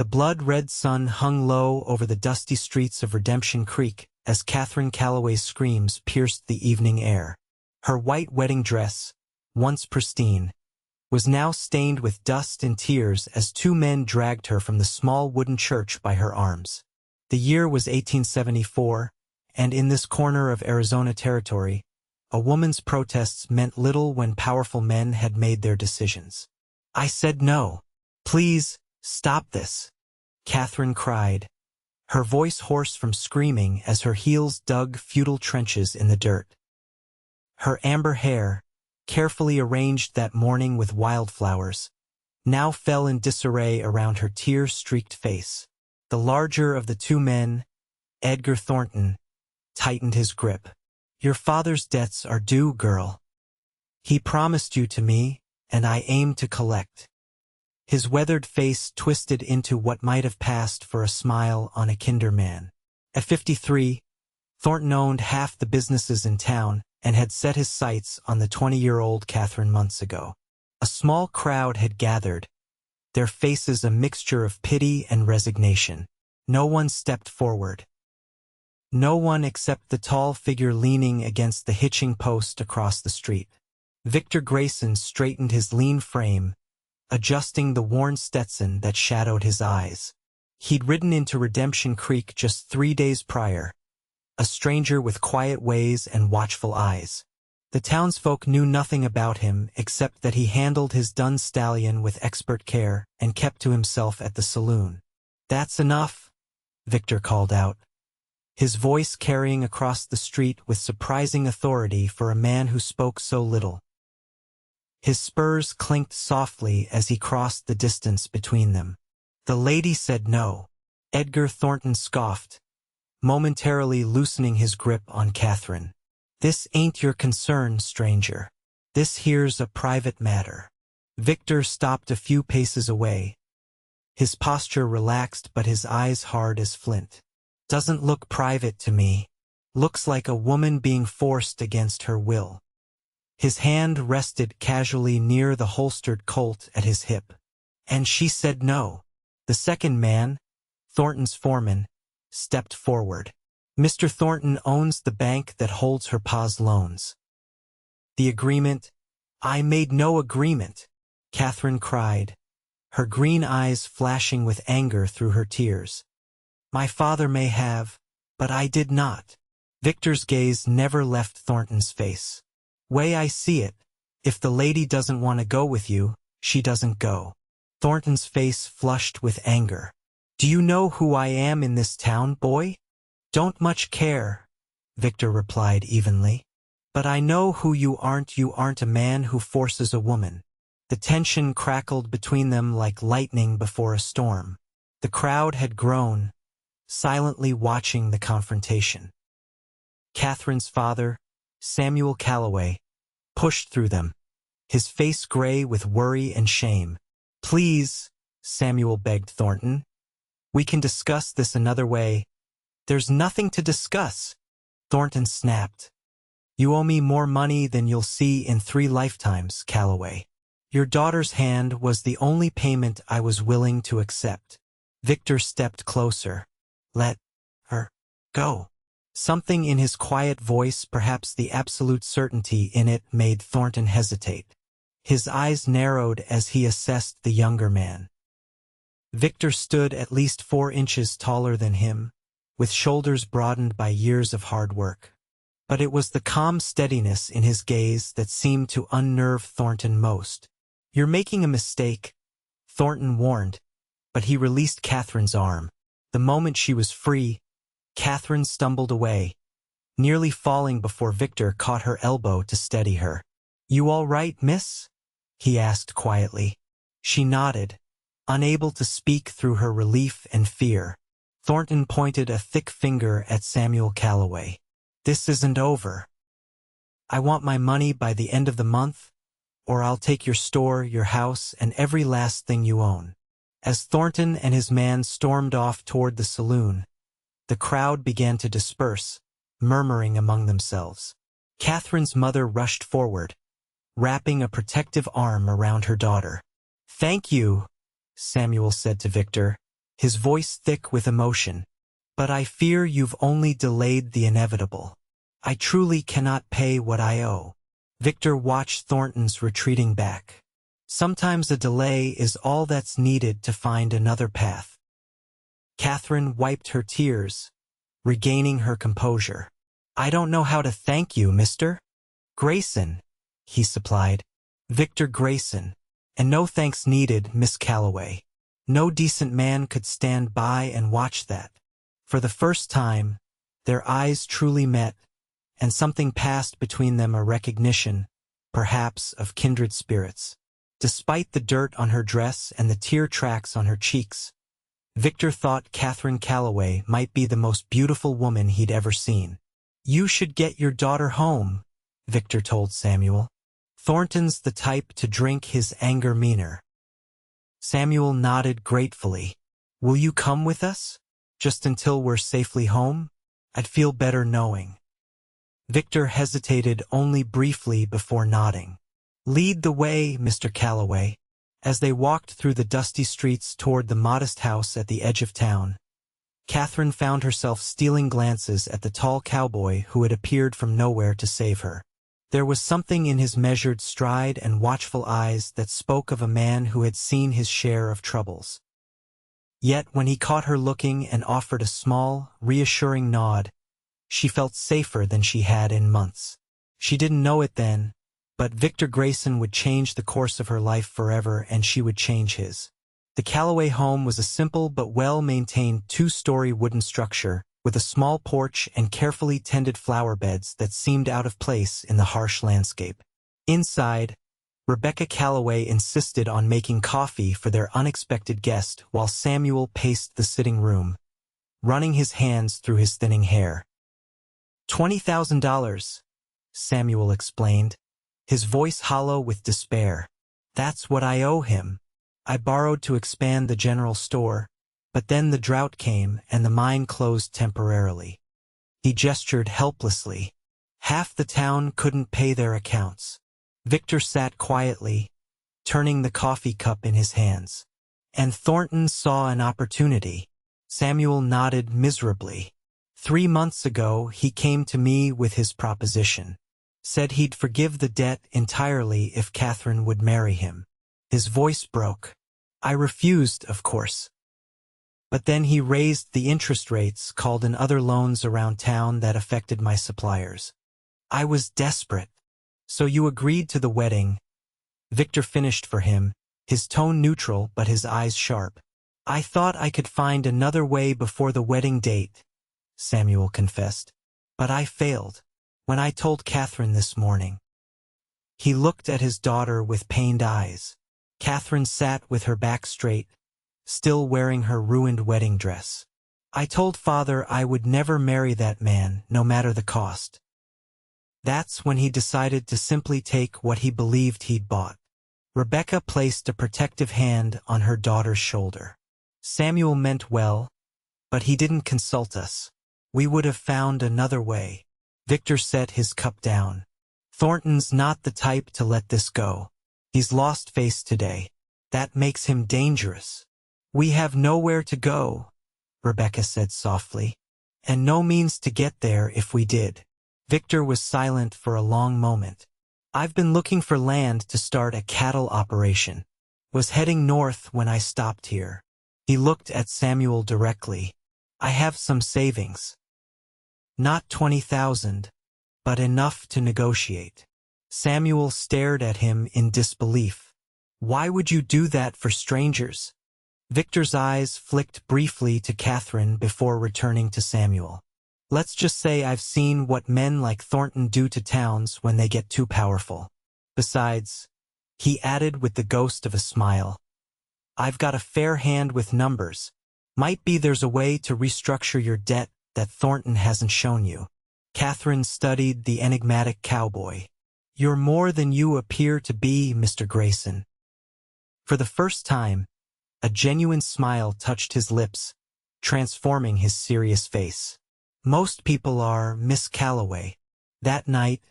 The blood-red sun hung low over the dusty streets of Redemption Creek as Katherine Calloway's screams pierced the evening air. Her white wedding dress, once pristine, was now stained with dust and tears as two men dragged her from the small wooden church by her arms. The year was 1874, and in this corner of Arizona territory, a woman's protests meant little when powerful men had made their decisions. "I said no. Please, stop this," Katherine cried, her voice hoarse from screaming as her heels dug futile trenches in the dirt. Her amber hair, carefully arranged that morning with wildflowers, now fell in disarray around her tear-streaked face. The larger of the two men, Edgar Thornton, tightened his grip. "Your father's debts are due, girl. He promised you to me, and I aim to collect." His weathered face twisted into what might have passed for a smile on a kinder man. At 53, Thornton owned half the businesses in town and had set his sights on the 20-year-old Katherine months ago. A small crowd had gathered, their faces a mixture of pity and resignation. No one stepped forward. No one except the tall figure leaning against the hitching post across the street. Victor Grayson straightened his lean frame, adjusting the worn Stetson that shadowed his eyes. He'd ridden into Redemption Creek just 3 days prior, a stranger with quiet ways and watchful eyes. The townsfolk knew nothing about him except that he handled his dun stallion with expert care and kept to himself at the saloon. "That's enough," Victor called out, his voice carrying across the street with surprising authority for a man who spoke so little. His spurs clinked softly as he crossed the distance between them. "The lady said no," Edgar Thornton scoffed, momentarily loosening his grip on Katherine. "This ain't your concern, stranger. This here's a private matter." Victor stopped a few paces away, his posture relaxed but his eyes hard as flint. "Doesn't look private to me. Looks like a woman being forced against her will." His hand rested casually near the holstered Colt at his hip. "And she said no." The second man, Thornton's foreman, stepped forward. "Mr. Thornton owns the bank that holds her pa's loans." "The agreement—" "I made no agreement," Katherine cried, her green eyes flashing with anger through her tears. "My father may have, but I did not." Victor's gaze never left Thornton's face. "Way I see it, if the lady doesn't want to go with you, she doesn't go." Thornton's face flushed with anger. "Do you know who I am in this town, boy?" "Don't much care," Victor replied evenly. "But I know who you aren't. You aren't a man who forces a woman." The tension crackled between them like lightning before a storm. The crowd had grown, silently watching the confrontation. Katherine's father, Samuel Calloway, pushed through them, his face gray with worry and shame. "Please," Samuel begged Thornton. "We can discuss this another way." "There's nothing to discuss," Thornton snapped. "You owe me more money than you'll see in 3 lifetimes, Calloway. Your daughter's hand was the only payment I was willing to accept." Victor stepped closer. "Let her go." Something in his quiet voice, perhaps the absolute certainty in it, made Thornton hesitate. His eyes narrowed as he assessed the younger man. Victor stood at least 4 inches taller than him, with shoulders broadened by years of hard work. But it was the calm steadiness in his gaze that seemed to unnerve Thornton most. "You're making a mistake," Thornton warned, but he released Katherine's arm. The moment she was free, Katherine stumbled away, nearly falling before Victor caught her elbow to steady her. "You all right, miss?" he asked quietly. She nodded, unable to speak through her relief and fear. Thornton pointed a thick finger at Samuel Calloway. "This isn't over. I want my money by the end of the month, or I'll take your store, your house, and every last thing you own." As Thornton and his man stormed off toward the saloon, the crowd began to disperse, murmuring among themselves. Katherine's mother rushed forward, wrapping a protective arm around her daughter. "Thank you," Samuel said to Victor, his voice thick with emotion. "But I fear you've only delayed the inevitable. I truly cannot pay what I owe." Victor watched Thornton's retreating back. Sometimes a delay is all that's needed to find another path. Katherine wiped her tears, regaining her composure. "I don't know how to thank you, Mr. Grayson," he supplied. "Victor Grayson. And no thanks needed, Miss Calloway. No decent man could stand by and watch that." For the first time, their eyes truly met, and something passed between them, a recognition, perhaps, of kindred spirits. Despite the dirt on her dress and the tear tracks on her cheeks, Victor thought Katherine Calloway might be the most beautiful woman he'd ever seen. "You should get your daughter home," Victor told Samuel. "Thornton's the type to drink his anger meaner." Samuel nodded gratefully. "Will you come with us? Just until we're safely home? I'd feel better knowing." Victor hesitated only briefly before nodding. "Lead the way, Mr. Calloway." As they walked through the dusty streets toward the modest house at the edge of town, Katherine found herself stealing glances at the tall cowboy who had appeared from nowhere to save her. There was something in his measured stride and watchful eyes that spoke of a man who had seen his share of troubles. Yet when he caught her looking and offered a small, reassuring nod, she felt safer than she had in months. She didn't know it then, but Victor Grayson would change the course of her life forever, and she would change his. The Calloway home was a simple but well-maintained two-story wooden structure, with a small porch and carefully tended flower beds that seemed out of place in the harsh landscape. Inside, Rebecca Calloway insisted on making coffee for their unexpected guest while Samuel paced the sitting room, running his hands through his thinning hair. $20,000, Samuel explained, his voice hollow with despair. "That's what I owe him. I borrowed to expand the general store, but then the drought came and the mine closed temporarily." He gestured helplessly. "Half the town couldn't pay their accounts." Victor sat quietly, turning the coffee cup in his hands. "And Thornton saw an opportunity." Samuel nodded miserably. "3 months ago he came to me with his proposition. Said he'd forgive the debt entirely if Katherine would marry him." His voice broke. "I refused, of course. But then he raised the interest rates, called in other loans around town that affected my suppliers. I was desperate. So you agreed to the wedding." Victor finished for him, his tone neutral but his eyes sharp. "I thought I could find another way before the wedding date," Samuel confessed. "But I failed. When I told Katherine this morning." He looked at his daughter with pained eyes. Katherine sat with her back straight, still wearing her ruined wedding dress. "I told Father I would never marry that man, no matter the cost." That's when he decided to simply take what he believed he'd bought. Rebecca placed a protective hand on her daughter's shoulder. "Samuel meant well, but he didn't consult us. We would have found another way." Victor set his cup down. "Thornton's not the type to let this go. He's lost face today. That makes him dangerous." "We have nowhere to go," Rebecca said softly, "and no means to get there if we did." Victor was silent for a long moment. "I've been looking for land to start a cattle operation. Was heading north when I stopped here." He looked at Samuel directly. "I have some savings. Not 20,000, but enough to negotiate." Samuel stared at him in disbelief. "Why would you do that for strangers?" Victor's eyes flicked briefly to Katherine before returning to Samuel. "Let's just say I've seen what men like Thornton do to towns when they get too powerful. Besides," he added with the ghost of a smile, "I've got a fair hand with numbers. Might be there's a way to restructure your debt that Thornton hasn't shown you." Katherine studied the enigmatic cowboy. "You're more than you appear to be, Mr. Grayson." For the first time, a genuine smile touched his lips, transforming his serious face. "Most people are, Miss Calloway." That night,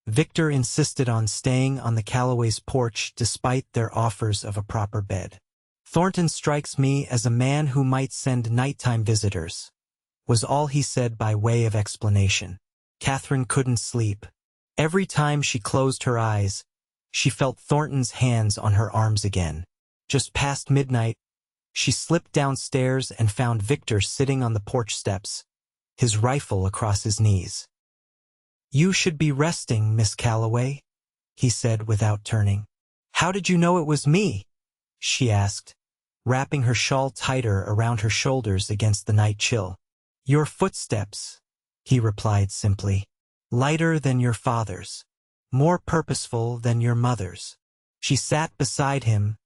Victor insisted on staying on the Calloway's porch despite their offers of a proper bed. Thornton strikes me as a man who might send nighttime visitors, was all he said by way of explanation. Katherine couldn't sleep. Every time she closed her eyes, she felt Thornton's hands on her arms again. Just past midnight, she slipped downstairs and found Victor sitting on the porch steps, his rifle across his knees. "You should be resting, Miss Calloway," he said without turning. "How did you know it was me?" she asked, wrapping her shawl tighter around her shoulders against the night chill. "Your footsteps," he replied simply. "Lighter than your father's. More purposeful than your mother's." She sat beside him,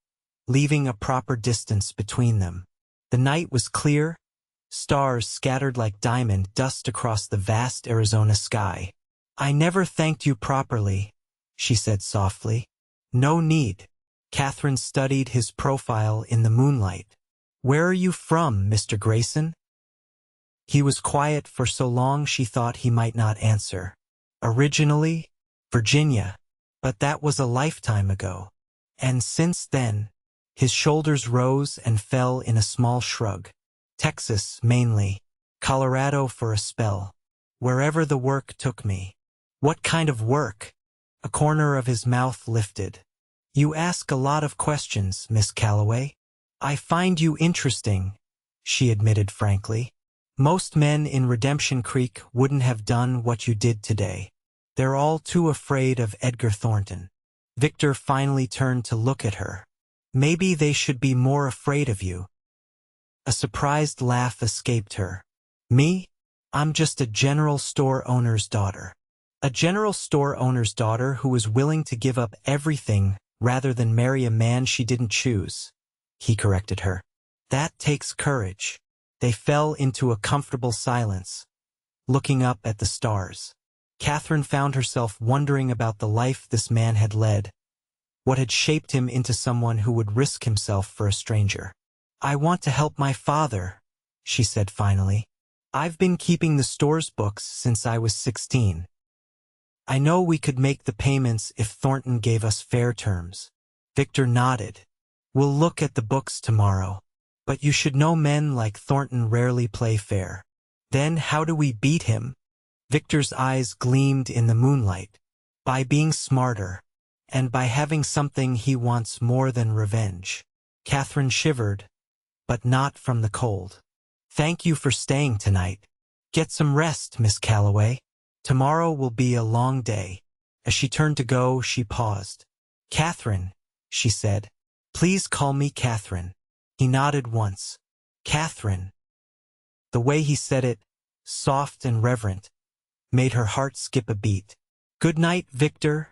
leaving a proper distance between them. The night was clear, stars scattered like diamond dust across the vast Arizona sky. "I never thanked you properly," she said softly. "No need." Katherine studied his profile in the moonlight. "Where are you from, Mr. Grayson?" He was quiet for so long she thought he might not answer. "Originally, Virginia, but that was a lifetime ago. And since then," his shoulders rose and fell in a small shrug. "Texas, mainly. Colorado for a spell. Wherever the work took me." "What kind of work?" A corner of his mouth lifted. "You ask a lot of questions, Miss Calloway." "I find you interesting," she admitted frankly. "Most men in Redemption Creek wouldn't have done what you did today. They're all too afraid of Edgar Thornton." Victor finally turned to look at her. "Maybe they should be more afraid of you." A surprised laugh escaped her. "Me? I'm just a general store owner's daughter." "A general store owner's daughter who was willing to give up everything rather than marry a man she didn't choose," he corrected her. "That takes courage." They fell into a comfortable silence, looking up at the stars. Katherine found herself wondering about the life this man had led, what had shaped him into someone who would risk himself for a stranger. "I want to help my father," she said finally. "I've been keeping the store's books since I was 16. I know we could make the payments if Thornton gave us fair terms." Victor nodded. "We'll look at the books tomorrow. But you should know men like Thornton rarely play fair." "Then how do we beat him?" Victor's eyes gleamed in the moonlight. "By being smarter, and by having something he wants more than revenge." Katherine shivered, but not from the cold. "Thank you for staying tonight. Get some rest, Miss Calloway. Tomorrow will be a long day." As she turned to go, she paused. "Katherine," she said. "Please call me Katherine." He nodded once. "Katherine." The way he said it, soft and reverent, made her heart skip a beat. "Good night, Victor,"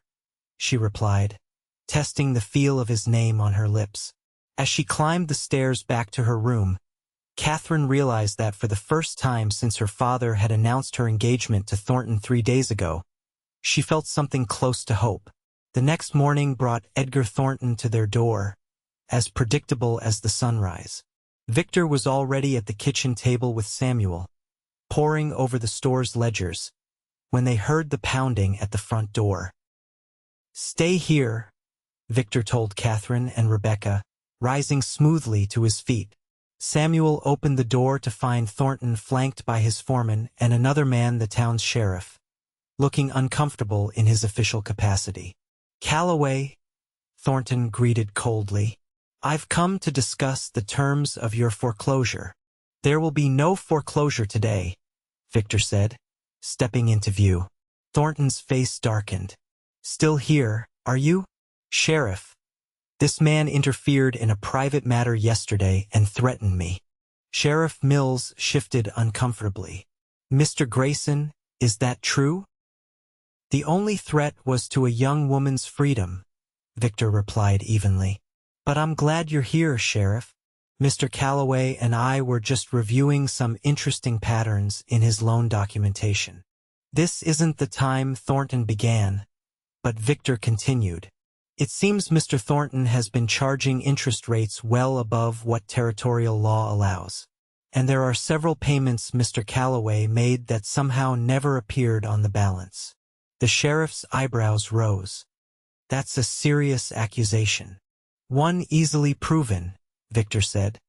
she replied, testing the feel of his name on her lips. As she climbed the stairs back to her room, Katherine realized that for the first time since her father had announced her engagement to Thornton 3 days ago, she felt something close to hope. The next morning brought Edgar Thornton to their door, as predictable as the sunrise. Victor was already at the kitchen table with Samuel, poring over the store's ledgers, when they heard the pounding at the front door. "Stay here," Victor told Katherine and Rebecca, rising smoothly to his feet. Samuel opened the door to find Thornton flanked by his foreman and another man, the town's sheriff, looking uncomfortable in his official capacity. "Calloway," Thornton greeted coldly, "I've come to discuss the terms of your foreclosure." "There will be no foreclosure today," Victor said, stepping into view. Thornton's face darkened. "Still here, are you?" "Sheriff, this man interfered in a private matter yesterday and threatened me." Sheriff Mills shifted uncomfortably. "Mr. Grayson, is that true?" "The only threat was to a young woman's freedom," Victor replied evenly. "But I'm glad you're here, Sheriff. Mr. Calloway and I were just reviewing some interesting patterns in his loan documentation." "This isn't the time," Thornton began, but Victor continued. "It seems Mr. Thornton has been charging interest rates well above what territorial law allows. And there are several payments Mr. Calloway made that somehow never appeared on the balance." The sheriff's eyebrows rose. "That's a serious accusation." "One easily proven," Victor said.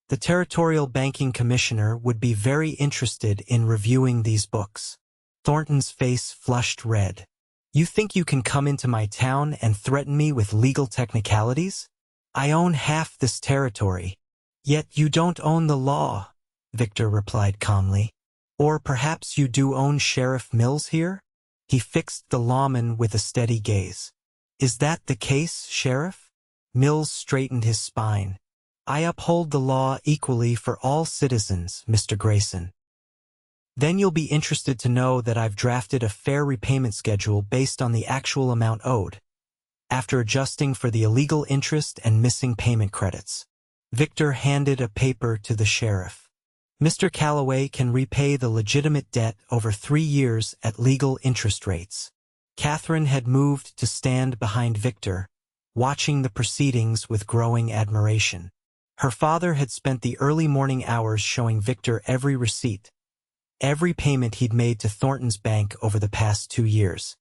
The Territorial Banking Commissioner would be very interested in reviewing these books. Thornton's face flushed red. You think you can come into my town and threaten me with legal technicalities? I own half this territory. Yet you don't own the law, Victor replied calmly. Or perhaps you do own Sheriff Mills here? He fixed the lawman with a steady gaze. Is that the case, Sheriff? Mills straightened his spine. I uphold the law equally for all citizens, Mr. Grayson. Then you'll be interested to know that I've drafted a fair repayment schedule based on the actual amount owed, after adjusting for the illegal interest and missing payment credits. Victor handed a paper to the sheriff. Mr. Calloway can repay the legitimate debt over 3 years at legal interest rates. Katherine had moved to stand behind Victor, watching the proceedings with growing admiration. Her father had spent the early morning hours showing Victor every receipt, every payment he'd made to Thornton's bank over the past 2 years.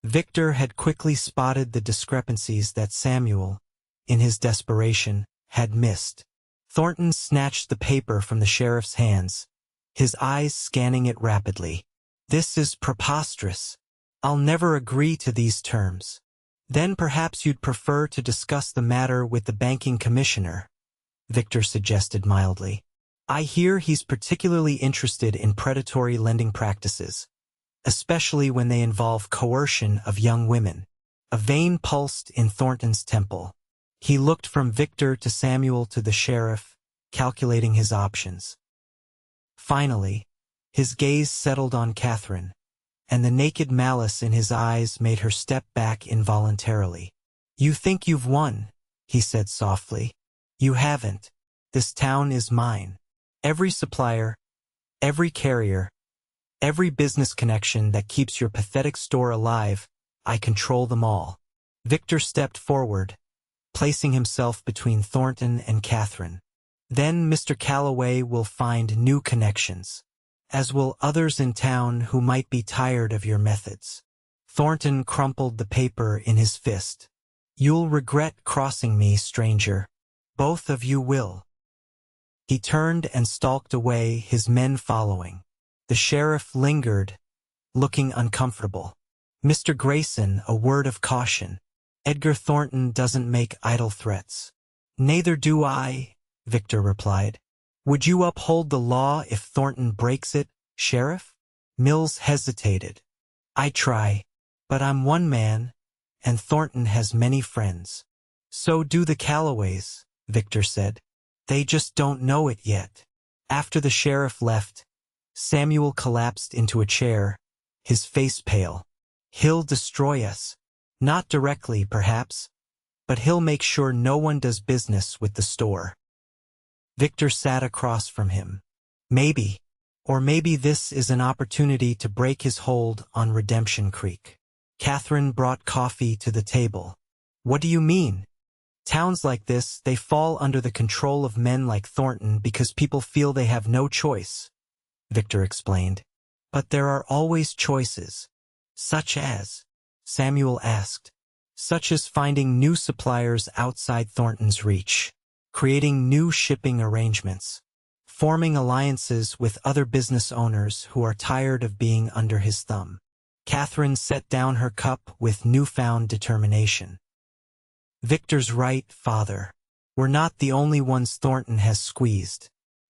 Victor had quickly spotted the discrepancies that Samuel, in his desperation, had missed. Thornton snatched the paper from the sheriff's hands, his eyes scanning it rapidly. This is preposterous. I'll never agree to these terms. Then perhaps you'd prefer to discuss the matter with the banking commissioner, Victor suggested mildly. I hear he's particularly interested in predatory lending practices, especially when they involve coercion of young women. A vein pulsed in Thornton's temple. He looked from Victor to Samuel to the sheriff, calculating his options. Finally, his gaze settled on Katherine, and the naked malice in his eyes made her step back involuntarily. You think you've won, he said softly. You haven't. This town is mine. Every supplier, every carrier, every business connection that keeps your pathetic store alive, I control them all. Victor stepped forward, placing himself between Thornton and Katherine. Then Mr. Calloway will find new connections, as will others in town who might be tired of your methods. Thornton crumpled the paper in his fist. You'll regret crossing me, stranger. Both of you will. He turned and stalked away, his men following. The sheriff lingered, looking uncomfortable. Mr. Grayson, a word of caution. Edgar Thornton doesn't make idle threats. Neither do I, Victor replied. Would you uphold the law if Thornton breaks it, Sheriff? Mills hesitated. I try, but I'm one man, and Thornton has many friends. So do the Calloways, Victor said. They just don't know it yet. After the sheriff left, Samuel collapsed into a chair, his face pale. He'll destroy us. Not directly, perhaps, but he'll make sure no one does business with the store. Victor sat across from him. Maybe, or maybe this is an opportunity to break his hold on Redemption Creek. Katherine brought coffee to the table. What do you mean? Towns like this, they fall under the control of men like Thornton because people feel they have no choice, Victor explained. But there are always choices. Such as? Samuel asked. Such as finding new suppliers outside Thornton's reach, creating new shipping arrangements, forming alliances with other business owners who are tired of being under his thumb. Katherine set down her cup with newfound determination. Victor's right, father. We're not the only ones Thornton has squeezed.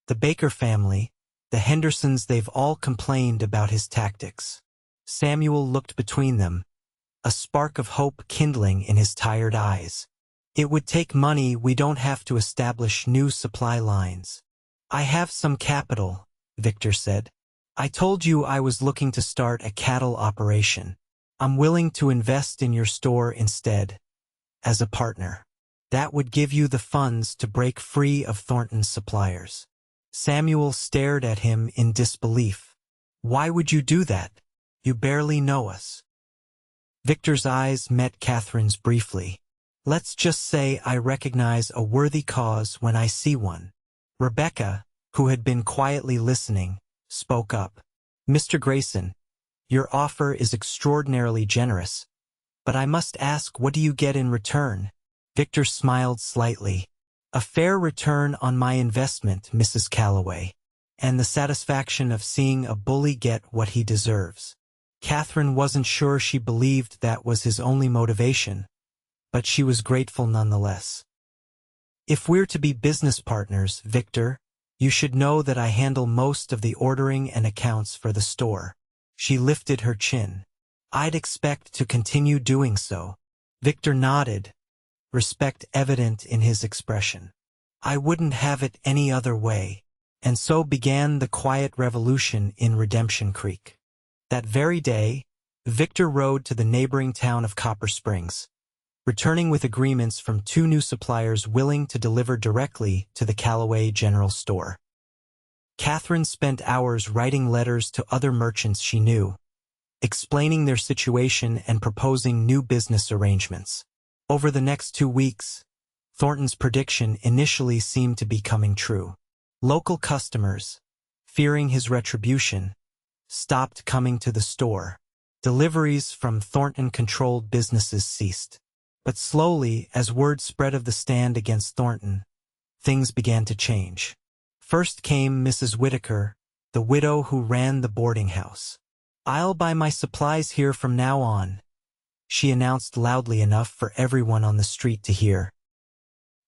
The Baker family, the Hendersons, they've all complained about his tactics. Samuel looked between them, a spark of hope kindling in his tired eyes. It would take money. We don't have to establish new supply lines. I have some capital, Victor said. I told you I was looking to start a cattle operation. I'm willing to invest in your store instead, as a partner. That would give you the funds to break free of Thornton's suppliers. Samuel stared at him in disbelief. Why would you do that? You barely know us. Victor's eyes met Katherine's briefly. Let's just say I recognize a worthy cause when I see one. Rebecca, who had been quietly listening, spoke up. Mr. Grayson, your offer is extraordinarily generous, but I must ask, what do you get in return? Victor smiled slightly. A fair return on my investment, Mrs. Calloway, and the satisfaction of seeing a bully get what he deserves. Katherine wasn't sure she believed that was his only motivation, but she was grateful nonetheless. If we're to be business partners, Victor, you should know that I handle most of the ordering and accounts for the store. She lifted her chin. I'd expect to continue doing so. Victor nodded, respect evident in his expression. I wouldn't have it any other way. And so began the quiet revolution in Redemption Creek. That very day, Victor rode to the neighboring town of Copper Springs, returning with agreements from 2 new suppliers willing to deliver directly to the Calloway General Store. Katherine spent hours writing letters to other merchants she knew, explaining their situation and proposing new business arrangements. Over the next 2 weeks, Thornton's prediction initially seemed to be coming true. Local customers, fearing his retribution, stopped coming to the store. Deliveries from Thornton-controlled businesses ceased. But slowly, as word spread of the stand against Thornton, things began to change. First came Mrs. Whitaker, the widow who ran the boarding house. "I'll buy my supplies here from now on," she announced loudly enough for everyone on the street to hear.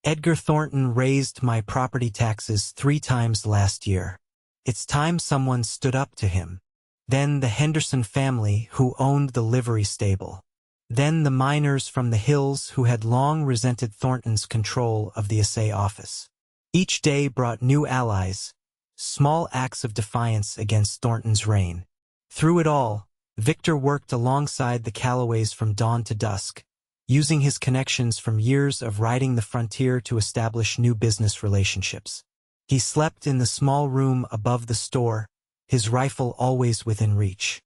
"Edgar Thornton raised my property taxes 3 times last year. It's time someone stood up to him." Then the Henderson family, who owned the livery stable. Then the miners from the hills who had long resented Thornton's control of the assay office. Each day brought new allies, small acts of defiance against Thornton's reign. Through it all, Victor worked alongside the Calloways from dawn to dusk, using his connections from years of riding the frontier to establish new business relationships. He slept in the small room above the store, his rifle always within reach.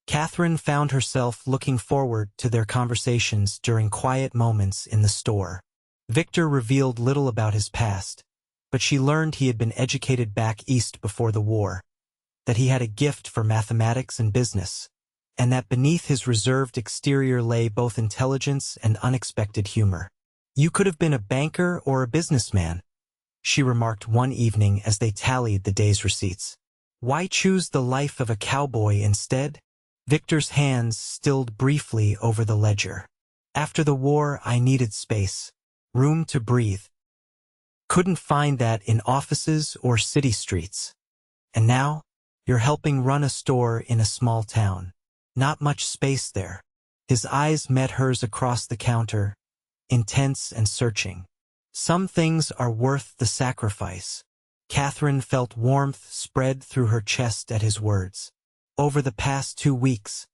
Katherine found herself looking forward to their conversations during quiet moments in the store. Victor revealed little about his past, but she learned he had been educated back east before the war, that he had a gift for mathematics and business, and that beneath his reserved exterior lay both intelligence and unexpected humor. "You could have been a banker or a businessman," she remarked one evening as they tallied the day's receipts. "Why choose the life of a cowboy instead?" Victor's hands stilled briefly over the ledger. "After the war, I needed space, room to breathe. Couldn't find that in offices or city streets. And now, you're helping run a store in a small town. Not much space there." His eyes met hers across the counter, intense and searching. "Some things are worth the sacrifice." Katherine felt warmth spread through her chest at his words. Over the past 2 weeks,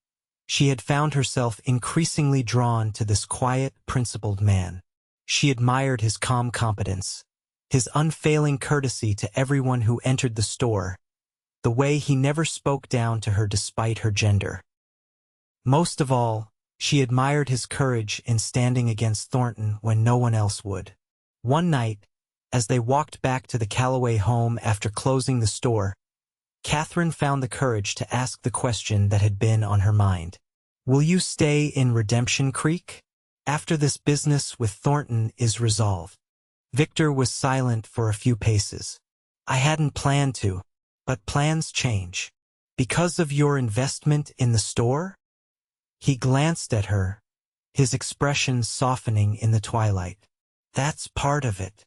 she had found herself increasingly drawn to this quiet, principled man. She admired his calm competence, his unfailing courtesy to everyone who entered the store, the way he never spoke down to her despite her gender. Most of all, she admired his courage in standing against Thornton when no one else would. One night, as they walked back to the Calloway home after closing the store, Katherine found the courage to ask the question that had been on her mind. "Will you stay in Redemption Creek after this business with Thornton is resolved?" Victor was silent for a few paces. "I hadn't planned to, but plans change. Because of your investment in the store?" He glanced at her, his expression softening in the twilight. "That's part of it."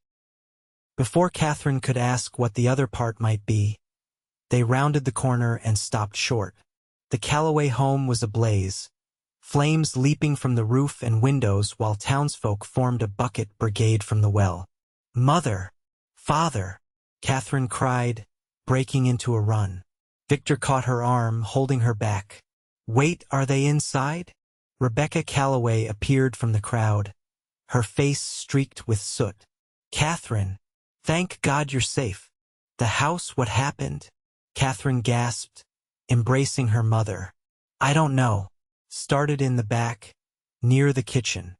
Before Katherine could ask what the other part might be, they rounded the corner and stopped short. The Calloway home was ablaze, flames leaping from the roof and windows while townsfolk formed a bucket brigade from the well. "Mother! Father!" Katherine cried, breaking into a run. Victor caught her arm, holding her back. "Wait, are they inside?" Rebecca Calloway appeared from the crowd, her face streaked with soot. "Katherine, thank God you're safe." "The house, what happened?" Katherine gasped, embracing her mother. "I don't know. Started in the back, near the kitchen.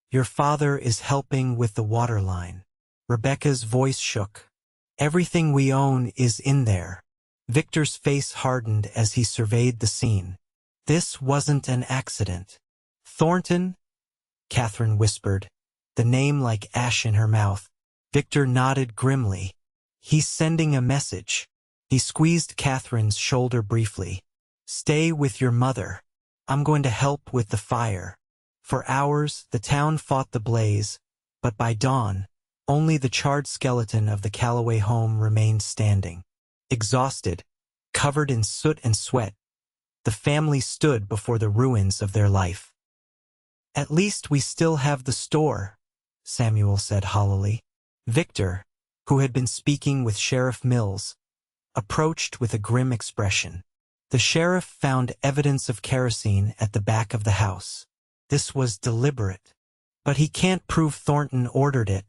Your father is helping with the water line." Rebecca's voice shook. "Everything we own is in there." Victor's face hardened as he surveyed the scene. "This wasn't an accident." "Thornton?" Katherine whispered, the name like ash in her mouth. Victor nodded grimly. He's sending a message. He squeezed Catherine's shoulder briefly. Stay with your mother. I'm going to help with the fire. For hours, the town fought the blaze, but by dawn, only the charred skeleton of the Calloway home remained standing. Exhausted, covered in soot and sweat, the family stood before the ruins of their life. At least we still have the store, Samuel said hollowly. Victor, who had been speaking with Sheriff Mills, approached with a grim expression. The sheriff found evidence of kerosene at the back of the house. This was deliberate. But he can't prove Thornton ordered it,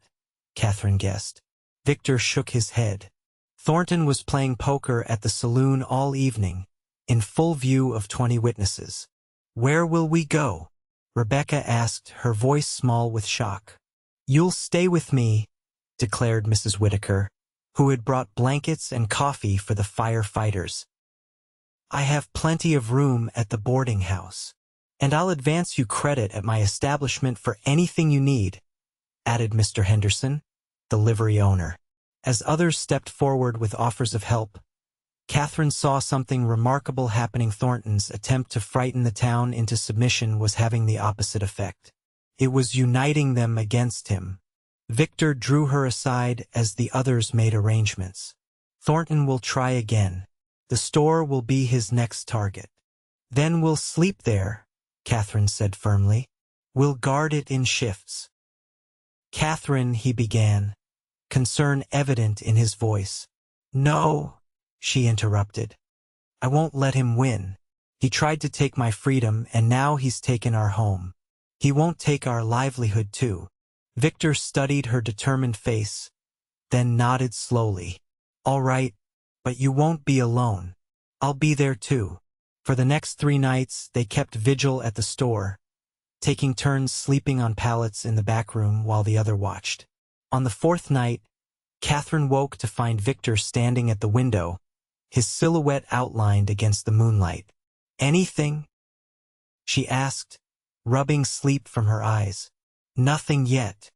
Katherine guessed. Victor shook his head. Thornton was playing poker at the saloon all evening, in full view of 20 witnesses. Where will we go? Rebecca asked, her voice small with shock. You'll stay with me, declared Mrs. Whitaker, who had brought blankets and coffee for the firefighters. I have plenty of room at the boarding house, and I'll advance you credit at my establishment for anything you need, added Mr. Henderson, the livery owner. As others stepped forward with offers of help, Katherine saw something remarkable happening. Thornton's attempt to frighten the town into submission was having the opposite effect. It was uniting them against him. Victor drew her aside as the others made arrangements. Thornton will try again. The store will be his next target. Then we'll sleep there, Katherine said firmly. We'll guard it in shifts. Katherine, he began, concern evident in his voice. No, she interrupted. I won't let him win. He tried to take my freedom, and now he's taken our home. He won't take our livelihood too. Victor studied her determined face, then nodded slowly. All right, but you won't be alone. I'll be there too. For the next 3 nights, they kept vigil at the store, taking turns sleeping on pallets in the back room while the other watched. On the 4th night, Katherine woke to find Victor standing at the window, his silhouette outlined against the moonlight. Anything? She asked, rubbing sleep from her eyes. Nothing yet.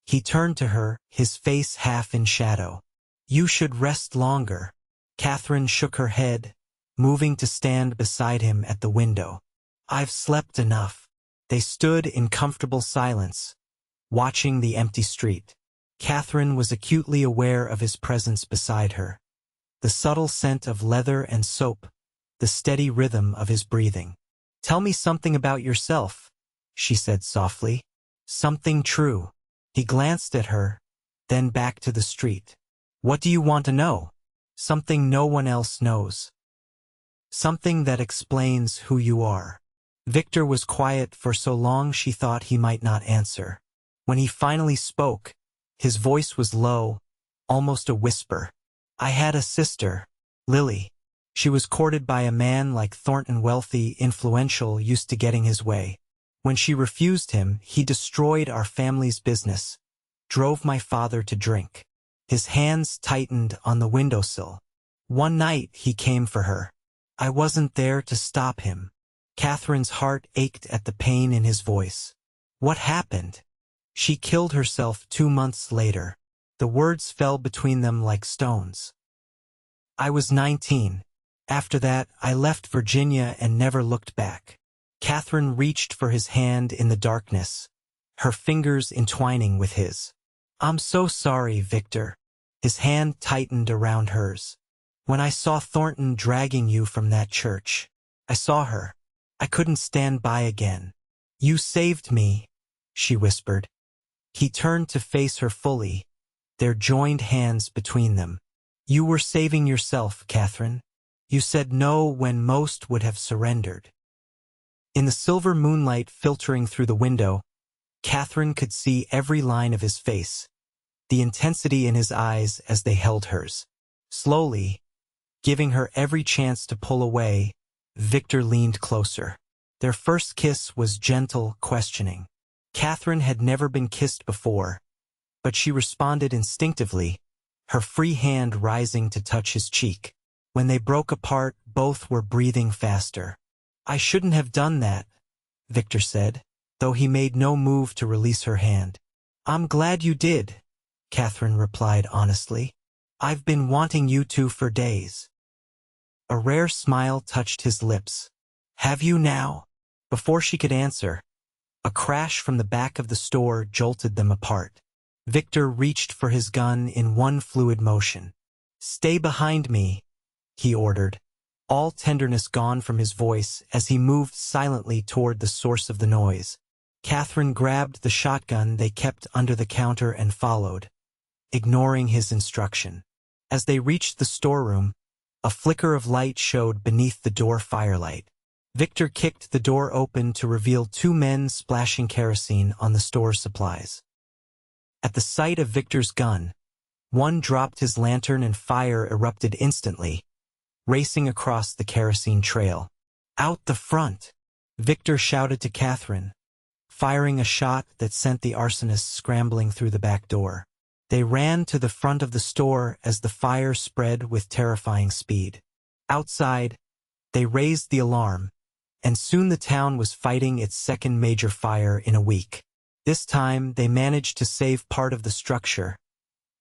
He turned to her, his face half in shadow. You should rest longer. Katherine shook her head, moving to stand beside him at the window. I've slept enough. They stood in comfortable silence, watching the empty street. Katherine was acutely aware of his presence beside her. The subtle scent of leather and soap, the steady rhythm of his breathing. Tell me something about yourself, she said softly. Something true. He glanced at her, then back to the street. What do you want to know? Something no one else knows. Something that explains who you are. Victor was quiet for so long she thought he might not answer. When he finally spoke, his voice was low, almost a whisper. I had a sister, Lily. She was courted by a man like Thornton, wealthy, influential, used to getting his way. When she refused him, he destroyed our family's business, drove my father to drink. His hands tightened on the windowsill. One night he came for her. I wasn't there to stop him. Katherine's heart ached at the pain in his voice. What happened? She killed herself 2 months later. The words fell between them like stones. I was 19. After that, I left Virginia and never looked back. Katherine reached for his hand in the darkness, her fingers entwining with his. I'm so sorry, Victor. His hand tightened around hers. When I saw Thornton dragging you from that church, I saw her. I couldn't stand by again. You saved me, she whispered. He turned to face her fully, their joined hands between them. You were saving yourself, Katherine. You said no when most would have surrendered. In the silver moonlight filtering through the window, Katherine could see every line of his face, the intensity in his eyes as they held hers. Slowly, giving her every chance to pull away, Victor leaned closer. Their first kiss was gentle, questioning. Katherine had never been kissed before, but she responded instinctively, her free hand rising to touch his cheek. When they broke apart, both were breathing faster. I shouldn't have done that, Victor said, though he made no move to release her hand. I'm glad you did, Katherine replied honestly. I've been wanting you to for days. A rare smile touched his lips. Have you now? Before she could answer, a crash from the back of the store jolted them apart. Victor reached for his gun in one fluid motion. Stay behind me, he ordered, all tenderness gone from his voice as he moved silently toward the source of the noise. Katherine grabbed the shotgun they kept under the counter and followed, ignoring his instruction. As they reached the storeroom, a flicker of light showed beneath the door firelight. Victor kicked the door open to reveal two men splashing kerosene on the store's supplies. At the sight of Victor's gun, one dropped his lantern and fire erupted instantly, racing across the kerosene trail. Out the front! Victor shouted to Katherine, firing a shot that sent the arsonists scrambling through the back door. They ran to the front of the store as the fire spread with terrifying speed. Outside, they raised the alarm, and soon the town was fighting its second major fire in a week. This time, they managed to save part of the structure,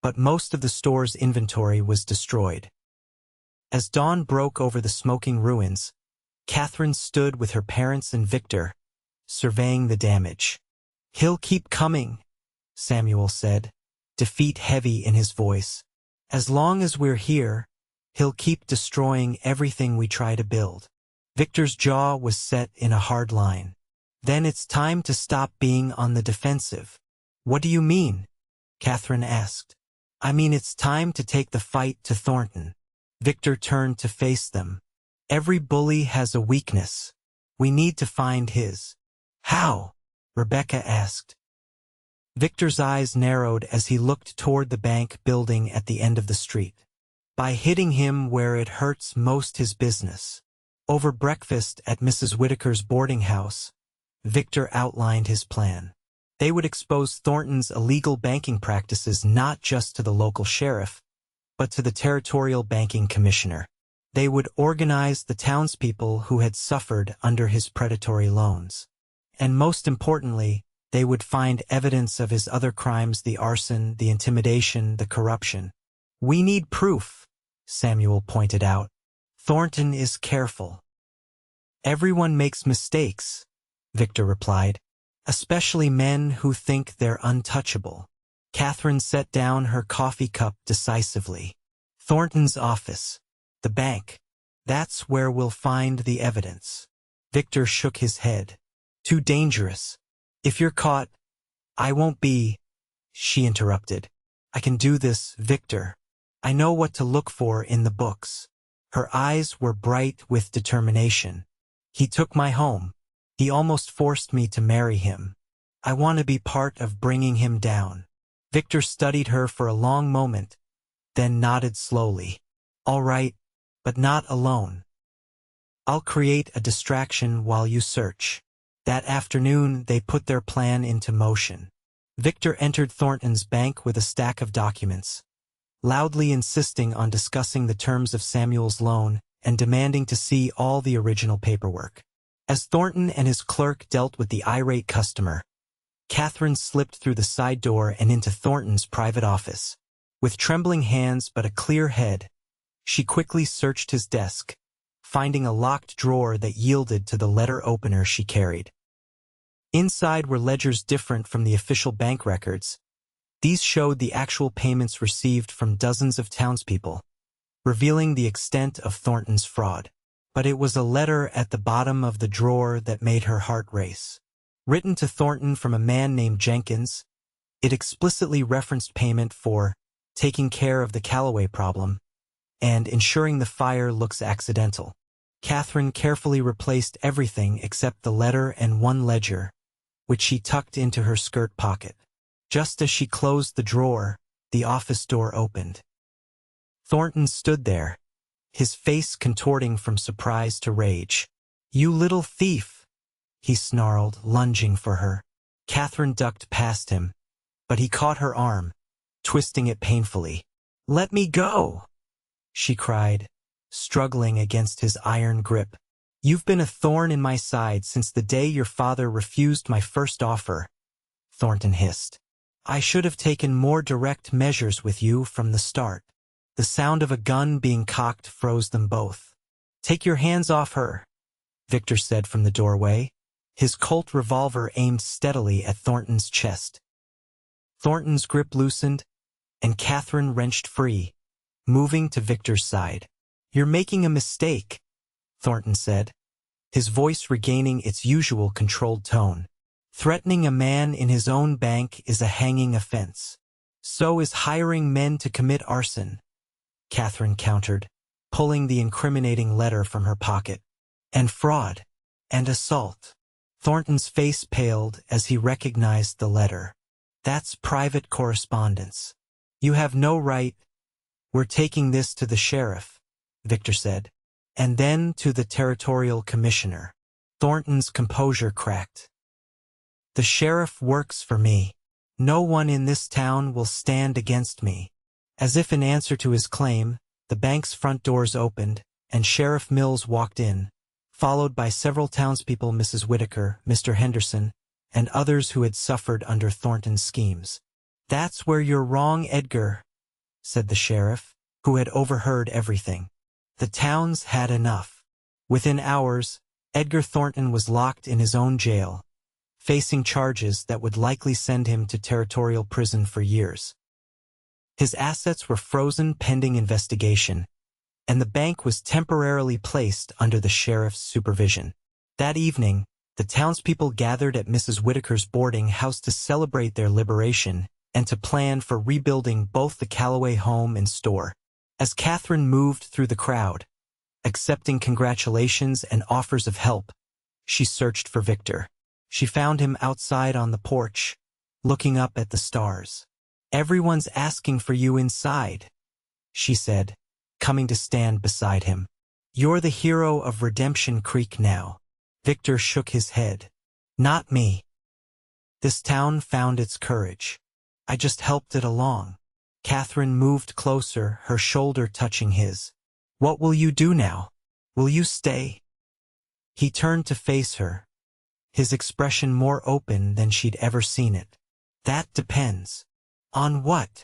but most of the store's inventory was destroyed. As dawn broke over the smoking ruins, Katherine stood with her parents and Victor, surveying the damage. He'll keep coming, Samuel said, defeat heavy in his voice. As long as we're here, he'll keep destroying everything we try to build. Victor's jaw was set in a hard line. Then it's time to stop being on the defensive. What do you mean? Katherine asked. I mean it's time to take the fight to Thornton. Victor turned to face them. Every bully has a weakness. We need to find his. How? Rebecca asked. Victor's eyes narrowed as he looked toward the bank building at the end of the street. By hitting him where it hurts most his business. Over breakfast at Mrs. Whitaker's boarding house, Victor outlined his plan. They would expose Thornton's illegal banking practices not just to the local sheriff, but to the territorial banking commissioner. They would organize the townspeople who had suffered under his predatory loans. And most importantly, they would find evidence of his other crimes, the arson, the intimidation, the corruption. We need proof, Samuel pointed out. Thornton is careful. Everyone makes mistakes, Victor replied, especially men who think they're untouchable. Katherine set down her coffee cup decisively. Thornton's office, the bank, that's where we'll find the evidence. Victor shook his head. Too dangerous. If you're caught, I won't be, she interrupted. I can do this, Victor. I know what to look for in the books. Her eyes were bright with determination. He took my home. He almost forced me to marry him. I want to be part of bringing him down. Victor studied her for a long moment, then nodded slowly. All right, but not alone. I'll create a distraction while you search. That afternoon, they put their plan into motion. Victor entered Thornton's bank with a stack of documents, loudly insisting on discussing the terms of Samuel's loan and demanding to see all the original paperwork. As Thornton and his clerk dealt with the irate customer, Katherine slipped through the side door and into Thornton's private office. With trembling hands but a clear head, she quickly searched his desk, finding a locked drawer that yielded to the letter opener she carried. Inside were ledgers different from the official bank records. These showed the actual payments received from dozens of townspeople, revealing the extent of Thornton's fraud. But it was a letter at the bottom of the drawer that made her heart race. Written to Thornton from a man named Jenkins, it explicitly referenced payment for taking care of the Calloway problem and ensuring the fire looks accidental. Katherine carefully replaced everything except the letter and one ledger, which she tucked into her skirt pocket. Just as she closed the drawer, the office door opened. Thornton stood there, his face contorting from surprise to rage. You little thief, he snarled, lunging for her. Katherine ducked past him, but he caught her arm, twisting it painfully. Let me go, she cried, struggling against his iron grip. You've been a thorn in my side since the day your father refused my first offer, Thornton hissed. I should have taken more direct measures with you from the start. The sound of a gun being cocked froze them both. Take your hands off her, Victor said from the doorway, his Colt revolver aimed steadily at Thornton's chest. Thornton's grip loosened, and Katherine wrenched free, moving to Victor's side. You're making a mistake, Thornton said, his voice regaining its usual controlled tone. Threatening a man in his own bank is a hanging offense. So is hiring men to commit arson, Katherine countered, pulling the incriminating letter from her pocket. And fraud. And assault. Thornton's face paled as he recognized the letter. That's private correspondence. You have no right. We're taking this to the sheriff, Victor said, and then to the territorial commissioner. Thornton's composure cracked. The sheriff works for me. No one in this town will stand against me. As if in answer to his claim, the bank's front doors opened, and Sheriff Mills walked in, followed by several townspeople, Mrs. Whitaker, Mr. Henderson, and others who had suffered under Thornton's schemes. That's where you're wrong, Edgar, said the sheriff, who had overheard everything. The town's had enough. Within hours, Edgar Thornton was locked in his own jail, facing charges that would likely send him to territorial prison for years. His assets were frozen pending investigation, and the bank was temporarily placed under the sheriff's supervision. That evening, the townspeople gathered at Mrs. Whitaker's boarding house to celebrate their liberation and to plan for rebuilding both the Calloway home and store. As Katherine moved through the crowd, accepting congratulations and offers of help, she searched for Victor. She found him outside on the porch, looking up at the stars. Everyone's asking for you inside, she said, coming to stand beside him. You're the hero of Redemption Creek now. Victor shook his head. Not me. This town found its courage. I just helped it along. Katherine moved closer, her shoulder touching his. What will you do now? Will you stay? He turned to face her, his expression more open than she'd ever seen it. That depends. On what?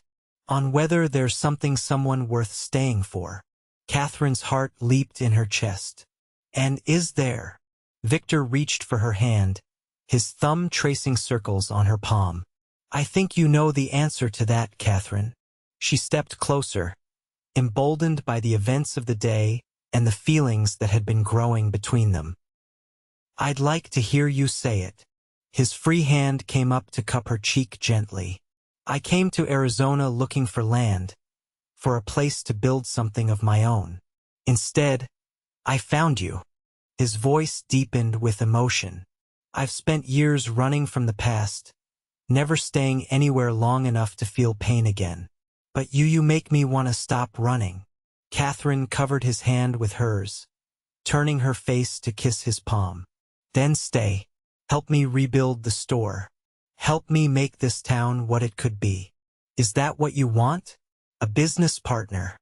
On whether there's someone worth staying for. Katherine's heart leaped in her chest. And is there? Victor reached for her hand, his thumb tracing circles on her palm. I think you know the answer to that, Katherine. She stepped closer, emboldened by the events of the day and the feelings that had been growing between them. I'd like to hear you say it. His free hand came up to cup her cheek gently. I came to Arizona looking for land, for a place to build something of my own. Instead, I found you. His voice deepened with emotion. I've spent years running from the past, never staying anywhere long enough to feel pain again. But you make me want to stop running. Katherine covered his hand with hers, turning her face to kiss his palm. Then stay. Help me rebuild the store. Help me make this town what it could be. Is that what you want? A business partner?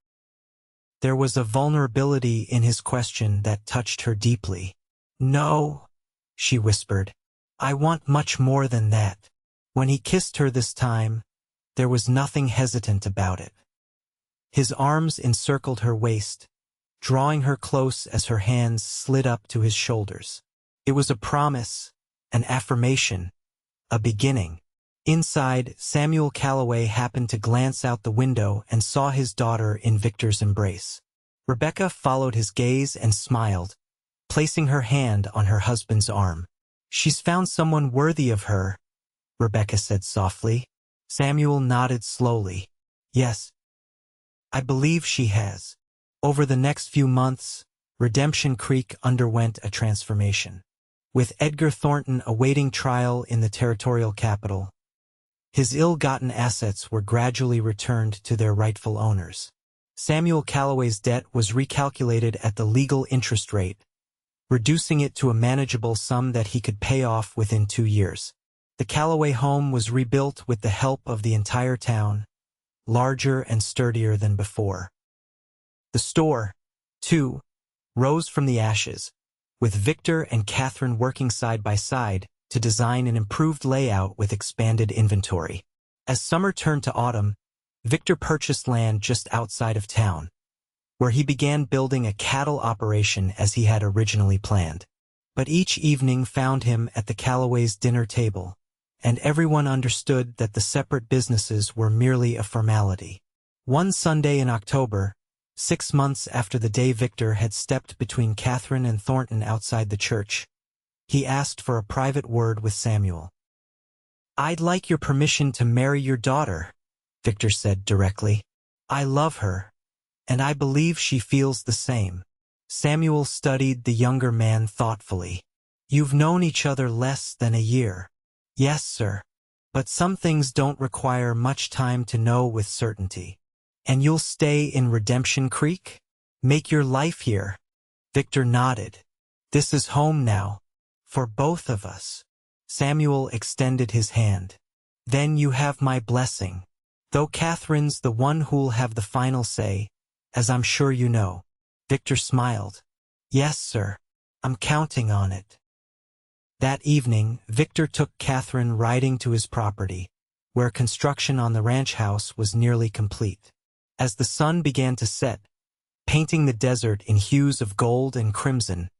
There was a vulnerability in his question that touched her deeply. No, she whispered. I want much more than that. When he kissed her this time, there was nothing hesitant about it. His arms encircled her waist, drawing her close as her hands slid up to his shoulders. It was a promise, an affirmation, a beginning. Inside, Samuel Calloway happened to glance out the window and saw his daughter in Victor's embrace. Rebecca followed his gaze and smiled, placing her hand on her husband's arm. She's found someone worthy of her, Rebecca said softly. Samuel nodded slowly. Yes, I believe she has. Over the next few months, Redemption Creek underwent a transformation. With Edgar Thornton awaiting trial in the territorial capital, his ill-gotten assets were gradually returned to their rightful owners. Samuel Calloway's debt was recalculated at the legal interest rate, reducing it to a manageable sum that he could pay off within 2 years. The Calloway home was rebuilt with the help of the entire town, larger and sturdier than before. The store, too, rose from the ashes, with Victor and Katherine working side by side to design an improved layout with expanded inventory. As summer turned to autumn, Victor purchased land just outside of town, where he began building a cattle operation as he had originally planned. But each evening found him at the Calloway's dinner table, and everyone understood that the separate businesses were merely a formality. One Sunday in October, 6 months after the day Victor had stepped between Katherine and Thornton outside the church, he asked for a private word with Samuel. "I'd like your permission to marry your daughter," Victor said directly. "I love her, and I believe she feels the same." Samuel studied the younger man thoughtfully. "You've known each other less than a year." "Yes, sir. But some things don't require much time to know with certainty." "And you'll stay in Redemption Creek? Make your life here?" Victor nodded. "This is home now, for both of us." Samuel extended his hand. "Then you have my blessing. Though Katherine's the one who'll have the final say, as I'm sure you know." Victor smiled. "Yes, sir. I'm counting on it." That evening, Victor took Katherine riding to his property, where construction on the ranch house was nearly complete. As the sun began to set, painting the desert in hues of gold and crimson,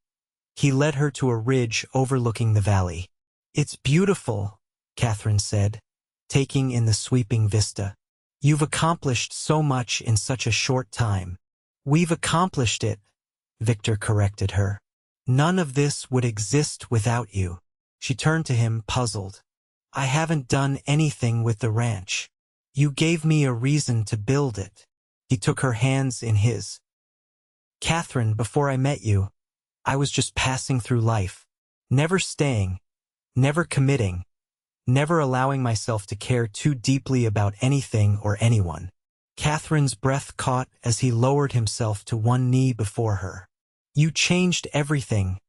he led her to a ridge overlooking the valley. "It's beautiful," Katherine said, taking in the sweeping vista. "You've accomplished so much in such a short time." "We've accomplished it," Victor corrected her. "None of this would exist without you." She turned to him, puzzled. "I haven't done anything with the ranch. You gave me a reason to build it." He took her hands in his. "Katherine, before I met you, I was just passing through life, never staying, never committing, never allowing myself to care too deeply about anything or anyone." Katherine's breath caught as he lowered himself to one knee before her. "You changed everything,"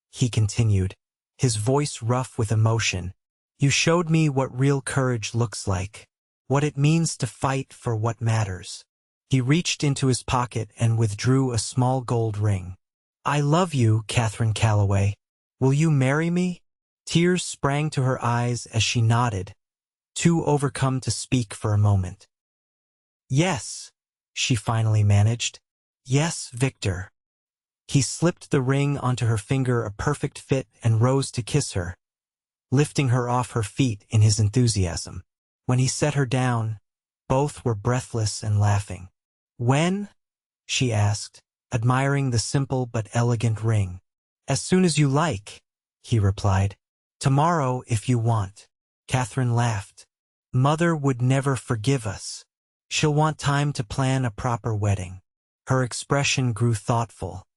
he continued, his voice rough with emotion. "You showed me what real courage looks like, what it means to fight for what matters." He reached into his pocket and withdrew a small gold ring. "I love you, Katherine Calloway. Will you marry me?" Tears sprang to her eyes as she nodded, too overcome to speak for a moment. "Yes," she finally managed. "Yes, Victor." He slipped the ring onto her finger, a perfect fit, and rose to kiss her, lifting her off her feet in his enthusiasm. When he set her down, both were breathless and laughing. "When?" she asked, admiring the simple but elegant ring. "As soon as you like," he replied. "Tomorrow if you want." Katherine laughed. "Mother would never forgive us. She'll want time to plan a proper wedding." Her expression grew thoughtful.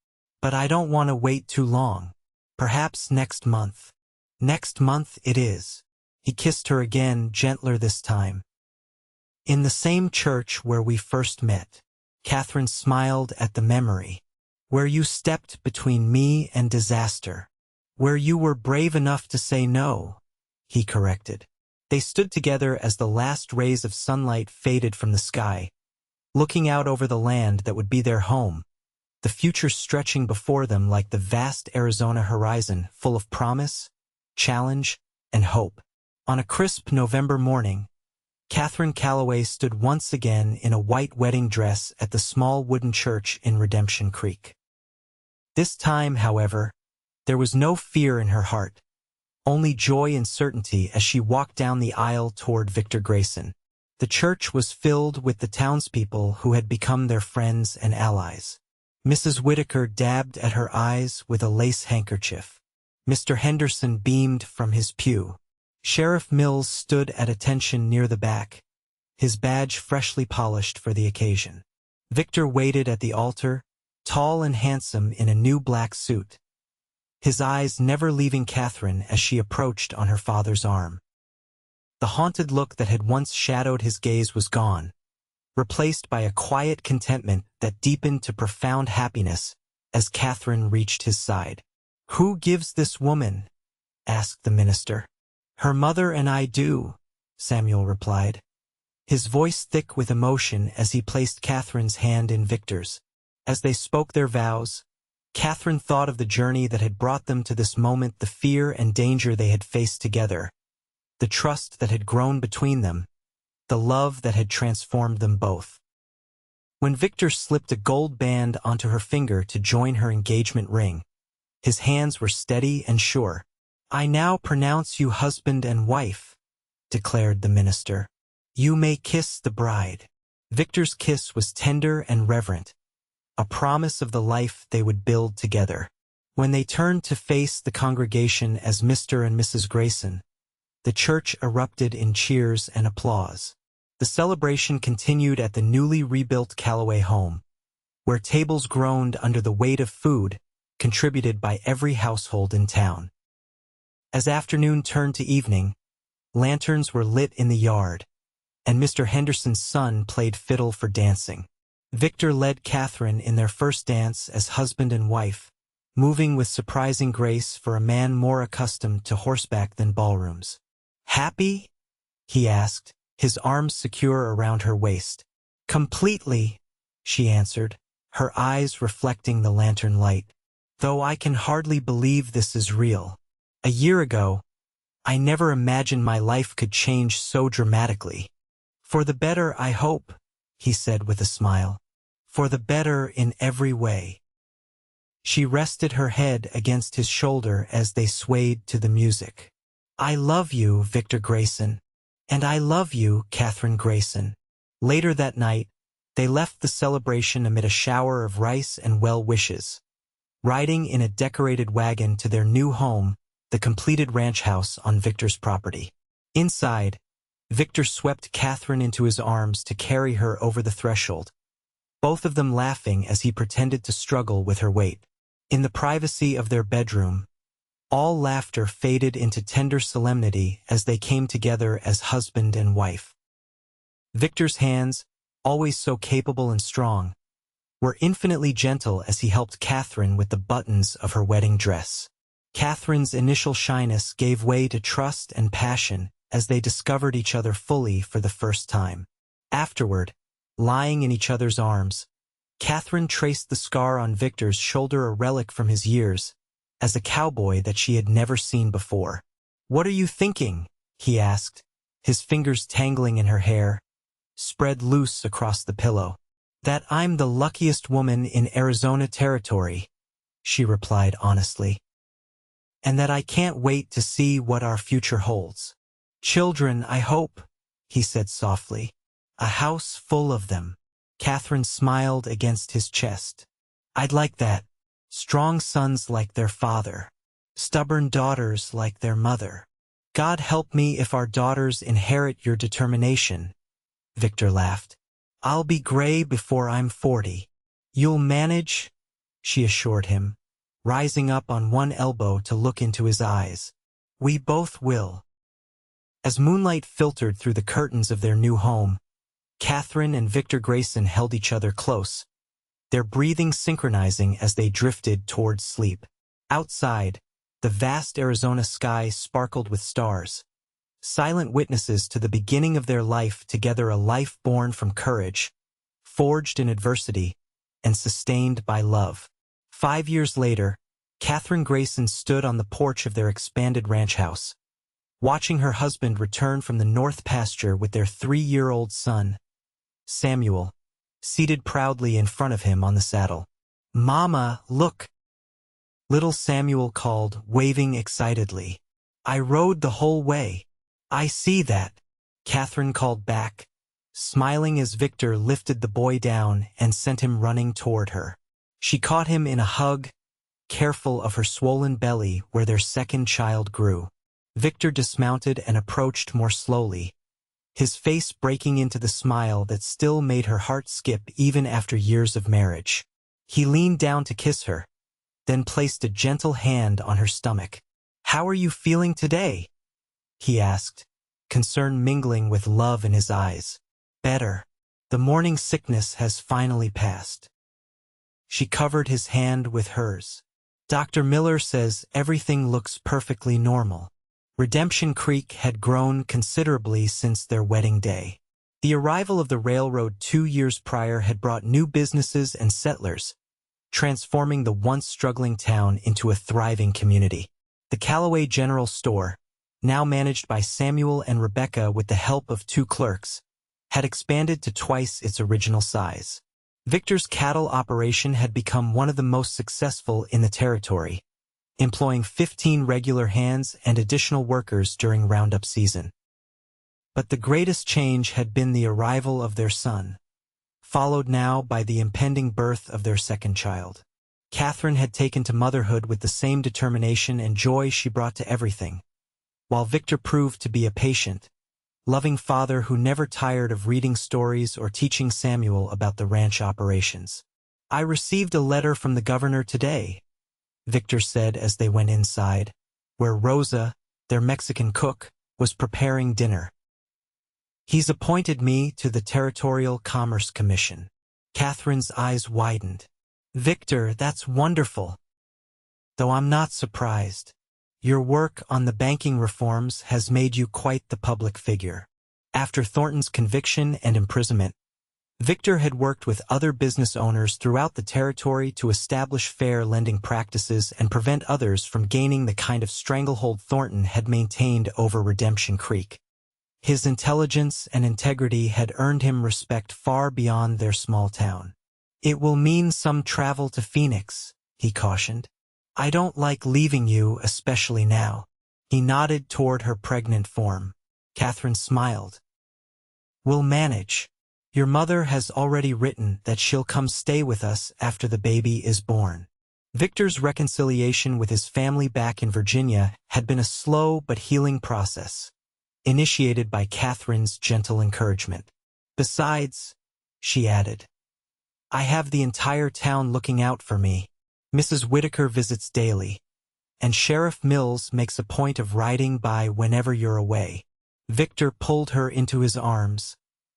"But I don't want to wait too long. Perhaps next month." "Next month it is." He kissed her again, gentler this time. "In the same church where we first met." Katherine smiled at the memory. "Where you stepped between me and disaster. Where you were brave enough to say no," he corrected. They stood together as the last rays of sunlight faded from the sky, looking out over the land that would be their home, the future stretching before them like the vast Arizona horizon, full of promise, challenge, and hope. On a crisp November morning, Katherine Calloway stood once again in a white wedding dress at the small wooden church in Redemption Creek. This time, however, there was no fear in her heart, only joy and certainty as she walked down the aisle toward Victor Grayson. The church was filled with the townspeople who had become their friends and allies. Mrs. Whitaker dabbed at her eyes with a lace handkerchief. Mr. Henderson beamed from his pew. Sheriff Mills stood at attention near the back, his badge freshly polished for the occasion. Victor waited at the altar, tall and handsome in a new black suit, his eyes never leaving Katherine as she approached on her father's arm. The haunted look that had once shadowed his gaze was gone, replaced by a quiet contentment that deepened to profound happiness as Katherine reached his side. "Who gives this woman?" asked the minister. "Her mother and I do," Samuel replied, his voice thick with emotion as he placed Katherine's hand in Victor's. As they spoke their vows, Katherine thought of the journey that had brought them to this moment, the fear and danger they had faced together, the trust that had grown between them, the love that had transformed them both. When Victor slipped a gold band onto her finger to join her engagement ring, his hands were steady and sure. "I now pronounce you husband and wife," declared the minister. "You may kiss the bride." Victor's kiss was tender and reverent, a promise of the life they would build together. When they turned to face the congregation as Mr. and Mrs. Grayson, the church erupted in cheers and applause. The celebration continued at the newly rebuilt Calloway home, where tables groaned under the weight of food contributed by every household in town. As afternoon turned to evening, lanterns were lit in the yard, and Mr. Henderson's son played fiddle for dancing. Victor led Katherine in their first dance as husband and wife, moving with surprising grace for a man more accustomed to horseback than ballrooms. "Happy?" he asked, his arms secure around her waist. "Completely," she answered, her eyes reflecting the lantern light. "Though I can hardly believe this is real. A year ago, I never imagined my life could change so dramatically. For the better, I hope," he said with a smile. "For the better in every way." She rested her head against his shoulder as they swayed to the music. "I love you, Victor Grayson. And I love you, Katherine Grayson." Later that night, they left the celebration amid a shower of rice and well wishes, riding in a decorated wagon to their new home, the completed ranch house on Victor's property. Inside, Victor swept Katherine into his arms to carry her over the threshold, both of them laughing as he pretended to struggle with her weight. In the privacy of their bedroom, all laughter faded into tender solemnity as they came together as husband and wife. Victor's hands, always so capable and strong, were infinitely gentle as he helped Katherine with the buttons of her wedding dress. Katherine's initial shyness gave way to trust and passion as they discovered each other fully for the first time. Afterward, lying in each other's arms, Katherine traced the scar on Victor's shoulder, a relic from his years as a cowboy that she had never seen before. "What are you thinking?" he asked, his fingers tangling in her hair, spread loose across the pillow. "That I'm the luckiest woman in Arizona territory," she replied honestly. "And that I can't wait to see what our future holds. Children, I hope," he said softly. "A house full of them." Katherine smiled against his chest. "I'd like that. Strong sons like their father. Stubborn daughters like their mother. God help me if our daughters inherit your determination," Victor laughed. "I'll be gray before I'm 40. "You'll manage," she assured him, rising up on one elbow to look into his eyes. "We both will." As moonlight filtered through the curtains of their new home, Katherine and Victor Grayson held each other close, their breathing synchronizing as they drifted towards sleep. Outside, the vast Arizona sky sparkled with stars, silent witnesses to the beginning of their life together, a life born from courage, forged in adversity, and sustained by love. 5 years later, Katherine Grayson stood on the porch of their expanded ranch house, watching her husband return from the north pasture with their 3-year-old son, Samuel, seated proudly in front of him on the saddle. "Mama, look!" little Samuel called, waving excitedly. "I rode the whole way." "I see that," Katherine called back, smiling as Victor lifted the boy down and sent him running toward her. She caught him in a hug, careful of her swollen belly where their second child grew. Victor dismounted and approached more slowly, his face breaking into the smile that still made her heart skip even after years of marriage. He leaned down to kiss her, then placed a gentle hand on her stomach. "How are you feeling today?" he asked, concern mingling with love in his eyes. "Better. The morning sickness has finally passed." She covered his hand with hers. "Dr. Miller says everything looks perfectly normal." Redemption Creek had grown considerably since their wedding day. The arrival of the railroad 2 years prior had brought new businesses and settlers, transforming the once struggling town into a thriving community. The Calloway General Store, now managed by Samuel and Rebecca with the help of 2 clerks, had expanded to twice its original size. Victor's cattle operation had become one of the most successful in the territory, employing 15 regular hands and additional workers during roundup season. But the greatest change had been the arrival of their son, followed now by the impending birth of their second child. Katherine had taken to motherhood with the same determination and joy she brought to everything, while Victor proved to be a patient, loving father who never tired of reading stories or teaching Samuel about the ranch operations. "I received a letter from the governor today," Victor said as they went inside, where Rosa, their Mexican cook, was preparing dinner. "He's appointed me to the Territorial Commerce Commission." Katherine's eyes widened. "Victor, that's wonderful. Though I'm not surprised. Your work on the banking reforms has made you quite the public figure." After Thornton's conviction and imprisonment, Victor had worked with other business owners throughout the territory to establish fair lending practices and prevent others from gaining the kind of stranglehold Thornton had maintained over Redemption Creek. His intelligence and integrity had earned him respect far beyond their small town. "It will mean some travel to Phoenix," he cautioned. "I don't like leaving you, especially now." He nodded toward her pregnant form. Katherine smiled. "We'll manage. Your mother has already written that she'll come stay with us after the baby is born." Victor's reconciliation with his family back in Virginia had been a slow but healing process, initiated by Katherine's gentle encouragement. "Besides," she added, "I have the entire town looking out for me. Mrs. Whitaker visits daily, and Sheriff Mills makes a point of riding by whenever you're away." Victor pulled her into his arms,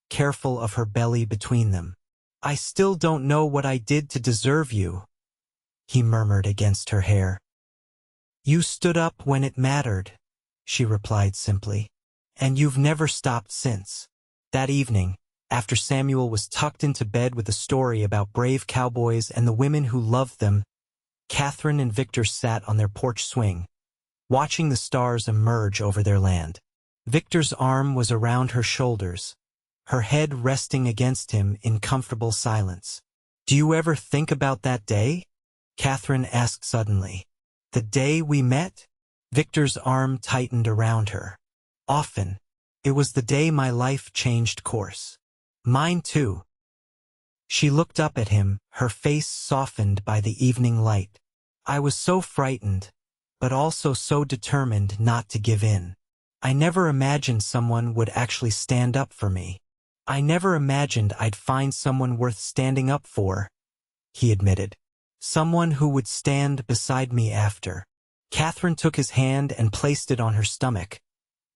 careful of her belly between them. "I still don't know what I did to deserve you," he murmured against her hair. "You stood up when it mattered," she replied simply, "and you've never stopped since." That evening, after Samuel was tucked into bed with a story about brave cowboys and the women who loved them, Katherine and Victor sat on their porch swing, watching the stars emerge over their land. Victor's arm was around her shoulders, her head resting against him in comfortable silence. "Do you ever think about that day?" Katherine asked suddenly. "The day we met?" Victor's arm tightened around her. "Often. It was the day my life changed course." "Mine too." She looked up at him, her face softened by the evening light. "I was so frightened, but also so determined not to give in. I never imagined someone would actually stand up for me. I never imagined I'd find someone worth standing up for," he admitted. "Someone who would stand beside me after." Katherine took his hand and placed it on her stomach,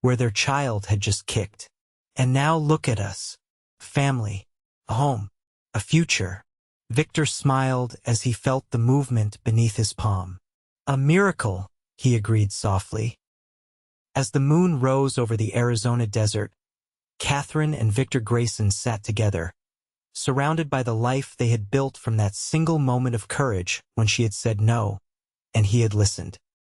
where their child had just kicked. "And now look at us. Family, a home, a future." Victor smiled as he felt the movement beneath his palm. "A miracle," he agreed softly. As the moon rose over the Arizona desert, Katherine and Victor Grayson sat together, surrounded by the life they had built from that single moment of courage when she had said no, and he had listened.